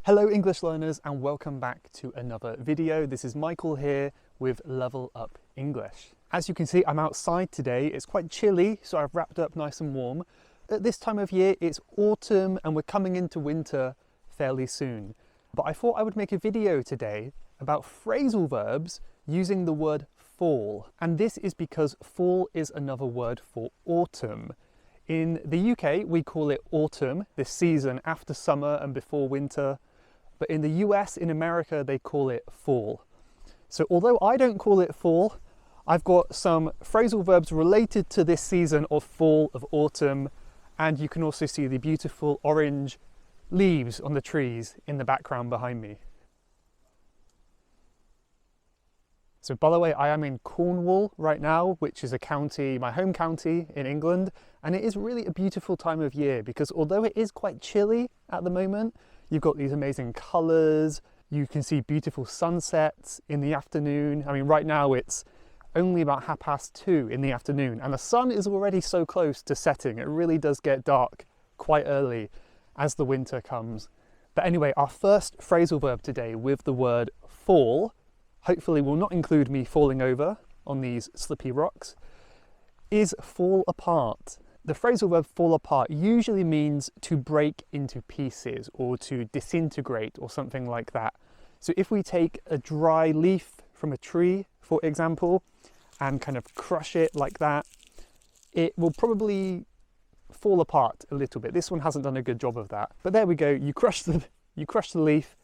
Hello English learners and welcome back to another video. This is Michael here with Level Up English. As you can see, I'm outside today. It's quite chilly, so I've wrapped up nice and warm. At this time of year, it's autumn and we're coming into winter fairly soon. But I thought I would make a video today about phrasal verbs using the word fall. And this is because fall is another word for autumn. In the UK, we call it autumn, this season after summer and before winter. But in the US, in America, they call it fall. So although I don't call it fall, I've got some phrasal verbs related to this season of fall, of autumn, and you can also see the beautiful orange leaves on the trees in the background behind me. So by the way, I am in Cornwall right now, which is a county, my home county in England, and it is really a beautiful time of year because although it is quite chilly at the moment, you've got these amazing colours, you can see beautiful sunsets in the afternoon. I mean, right now it's only about 2:30 in the afternoon and the sun is already so close to setting. It really does get dark quite early as the winter comes. But anyway, our first phrasal verb today with the word fall, hopefully will not include me falling over on these slippy rocks, is fall apart. The phrasal verb fall apart usually means to break into pieces or to disintegrate or something like that. So if we take a dry leaf from a tree, for example, and kind of crush it like that, it will probably fall apart a little bit. This one hasn't done a good job of that. But there we go, you crush the leaf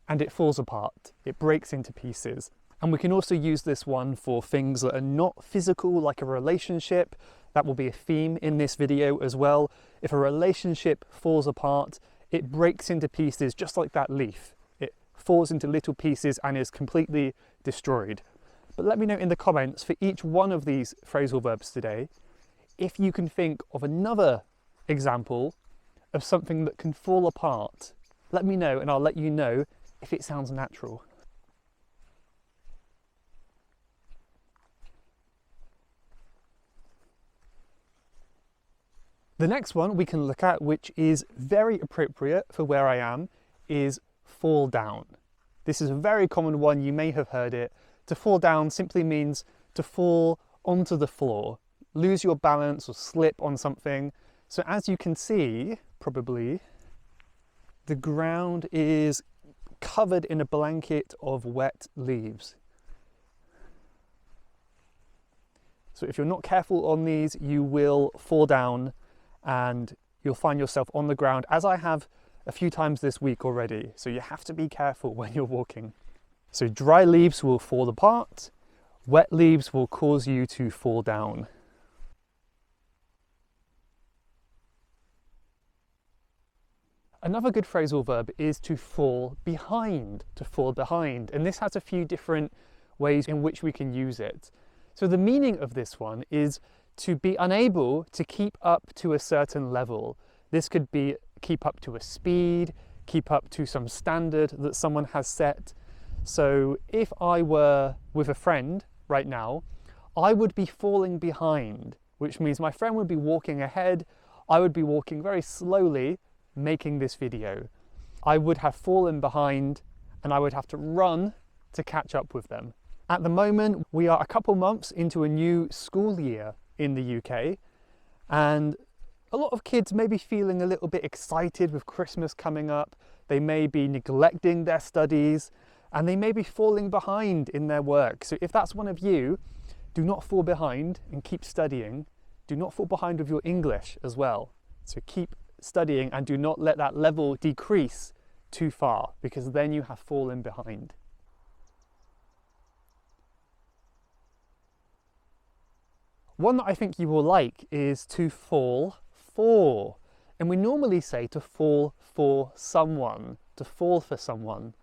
and it falls apart. It breaks into pieces. And we can also use this one for things that are not physical, like a relationship. That will be a theme in this video as well. If a relationship falls apart, it breaks into pieces just like that leaf. It falls into little pieces and is completely destroyed. But let me know in the comments for each one of these phrasal verbs today, if you can think of another example of something that can fall apart. Let me know and I'll let you know if it sounds natural. The next one we can look at, which is very appropriate for where I am, is fall down. This is a very common one, you may have heard it. To fall down simply means to fall onto the floor, lose your balance or slip on something. So as you can see, probably, the ground is covered in a blanket of wet leaves. So if you're not careful on these, you will fall down and you'll find yourself on the ground, as I have a few times this week already. So you have to be careful when you're walking. So dry leaves will fall apart, wet leaves will cause you to fall down. Another good phrasal verb is to fall behind, and this has a few different ways in which we can use it. So the meaning of this one is to be unable to keep up to a certain level. This could be keep up to a speed, keep up to some standard that someone has set. So if I were with a friend right now, I would be falling behind, which means my friend would be walking ahead, I would be walking very slowly, making this video. I would have fallen behind and I would have to run to catch up with them. At the moment, we are a couple months into a new school year in the UK, and a lot of kids may be feeling a little bit excited with Christmas coming up. They may be neglecting their studies and they may be falling behind in their work. So if that's one of you, do not fall behind and keep studying. Do not fall behind with your English as well. So keep studying and do not let that level decrease too far, because then you have fallen behind. One that I think you will like is to fall for. And we normally say to fall for someone, to fall for someone,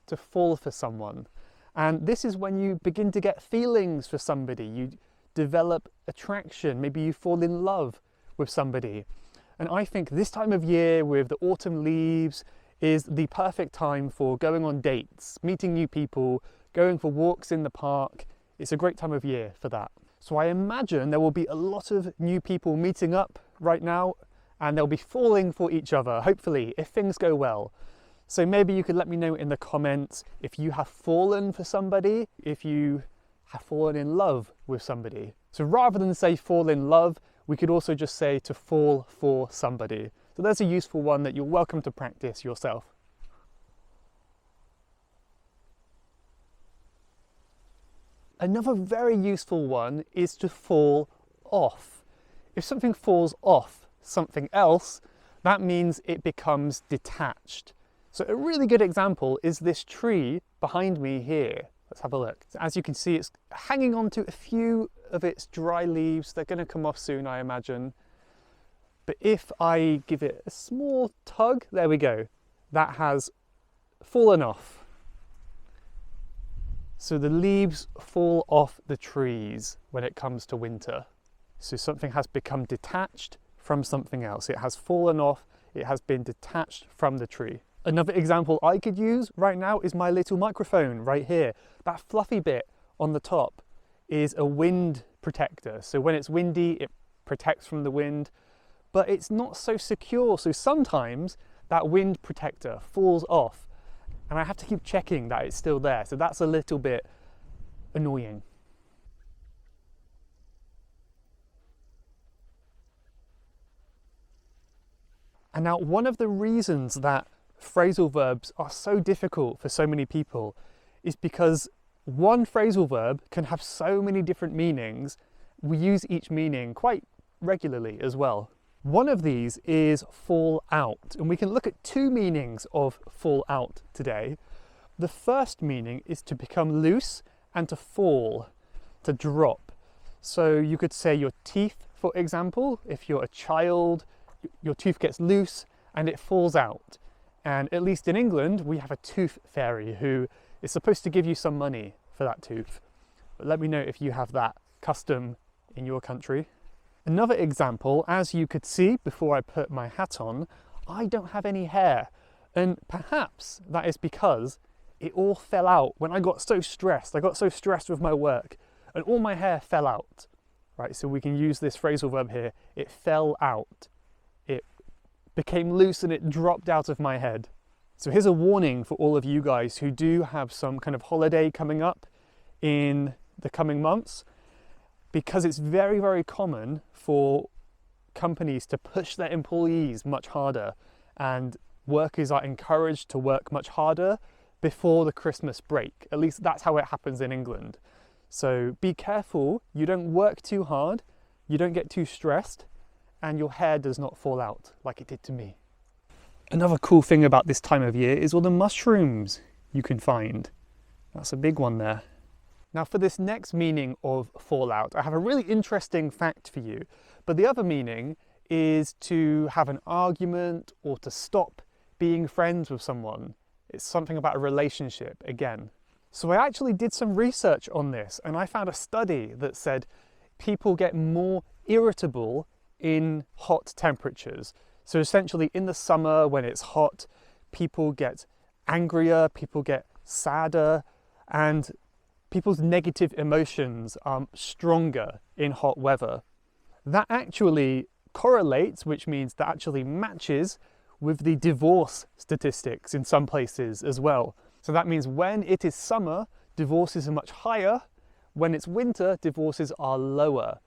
to fall for someone. And this is when you begin to get feelings for somebody, you develop attraction, maybe you fall in love with somebody. And I think this time of year with the autumn leaves is the perfect time for going on dates, meeting new people, going for walks in the park. It's a great time of year for that. So I imagine there will be a lot of new people meeting up right now and they'll be falling for each other, hopefully, if things go well. So maybe you could let me know in the comments if you have fallen for somebody, if you have fallen in love with somebody. So rather than say fall in love, we could also just say to fall for somebody. So there's a useful one that you're welcome to practice yourself. Another very useful one is to fall off. If something falls off something else, that means it becomes detached. So a really good example is this tree behind me here. Let's have a look. So as you can see, it's hanging on to a few of its dry leaves. They're going to come off soon, I imagine. But if I give it a small tug, there we go, that has fallen off. So the leaves fall off the trees when it comes to winter. So something has become detached from something else. It has fallen off, it has been detached from the tree. Another example I could use right now is my little microphone right here. That fluffy bit on the top is a wind protector. So when it's windy, it protects from the wind, but it's not so secure. So sometimes that wind protector falls off and I have to keep checking that it's still there. So that's a little bit annoying. And now one of the reasons that phrasal verbs are so difficult for so many people is because one phrasal verb can have so many different meanings. We use each meaning quite regularly as well. One of these is fall out, and we can look at two meanings of fall out today. The first meaning is to become loose and to fall, to drop. So you could say your teeth, for example. If you're a child, your tooth gets loose and it falls out. And at least in England, we have a tooth fairy who is supposed to give you some money for that tooth. But let me know if you have that custom in your country. Another example, as you could see before I put my hat on, I don't have any hair. And perhaps that is because it all fell out when I got so stressed. I got so stressed with my work and all my hair fell out. Right, so we can use this phrasal verb here. It fell out. It became loose and it dropped out of my head. So here's a warning for all of you guys who do have some kind of holiday coming up in the coming months, because it's very, very common for companies to push their employees much harder, and workers are encouraged to work much harder before the Christmas break. At least that's how it happens in England. So be careful, you don't work too hard, you don't get too stressed, and your hair does not fall out like it did to me. Another cool thing about this time of year is all the mushrooms you can find. That's a big one there. Now for this next meaning of fallout, I have a really interesting fact for you. But the other meaning is to have an argument or to stop being friends with someone. It's something about a relationship again. So I actually did some research on this and I found a study that said people get more irritable in hot temperatures. So essentially in the summer when it's hot, people get angrier, people get sadder, and people's negative emotions are stronger in hot weather. That actually correlates, which means that actually matches with the divorce statistics in some places as well. So that means when it is summer, divorces are much higher. When it's winter, divorces are lower.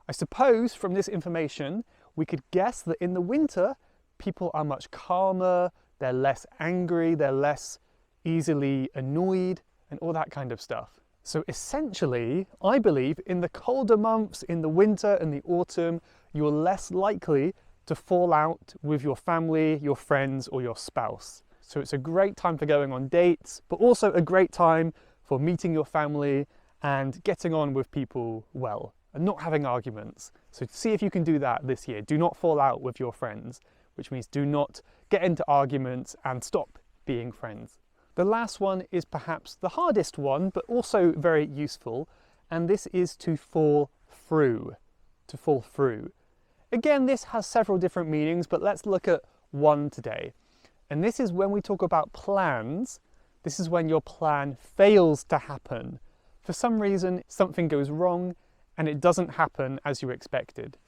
I suppose from this information, we could guess that in the winter, people are much calmer, they're less angry, they're less easily annoyed, and all that kind of stuff. So essentially, I believe in the colder months, in the winter and the autumn, you're less likely to fall out with your family, your friends, or your spouse. So it's a great time for going on dates, but also a great time for meeting your family and getting on with people well and not having arguments. So see if you can do that this year. Do not fall out with your friends, which means do not get into arguments and stop being friends. The last one is perhaps the hardest one, but also very useful, and this is to fall through. To fall through. Again, this has several different meanings, but let's look at one today. And this is when we talk about plans. This is when your plan fails to happen. For some reason, something goes wrong and it doesn't happen as you expected.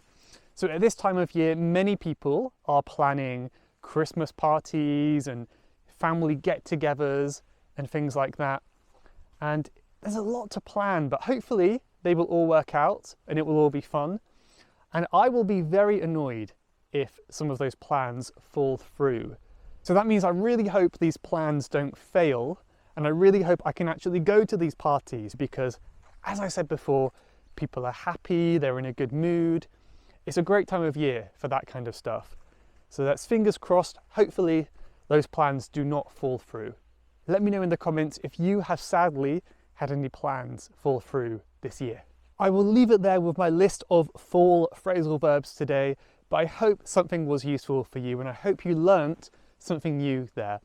So at this time of year, many people are planning Christmas parties and family get-togethers and things like that. And there's a lot to plan, but hopefully they will all work out and it will all be fun. And I will be very annoyed if some of those plans fall through. So that means I really hope these plans don't fail, and I really hope I can actually go to these parties because, as I said before, people are happy, they're in a good mood. It's a great time of year for that kind of stuff. So that's fingers crossed, hopefully those plans do not fall through. Let me know in the comments if you have sadly had any plans fall through this year. I will leave it there with my list of fall phrasal verbs today, but I hope something was useful for you and I hope you learnt something new there.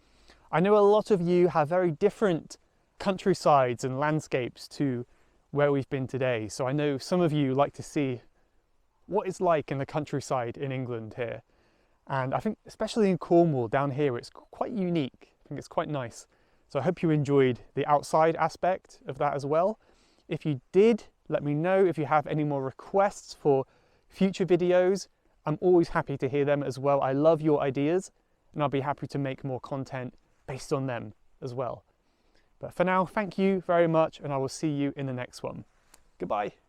I know a lot of you have very different countrysides and landscapes to where we've been today, so I know some of you like to see what it's like in the countryside in England here. And I think especially in Cornwall down here it's quite unique. I think it's quite nice. So I hope you enjoyed the outside aspect of that as well. If you did, let me know. If you have any more requests for future videos, I'm always happy to hear them as well. I love your ideas and I'll be happy to make more content based on them as well. But for now, thank you very much and I will see you in the next one. Goodbye.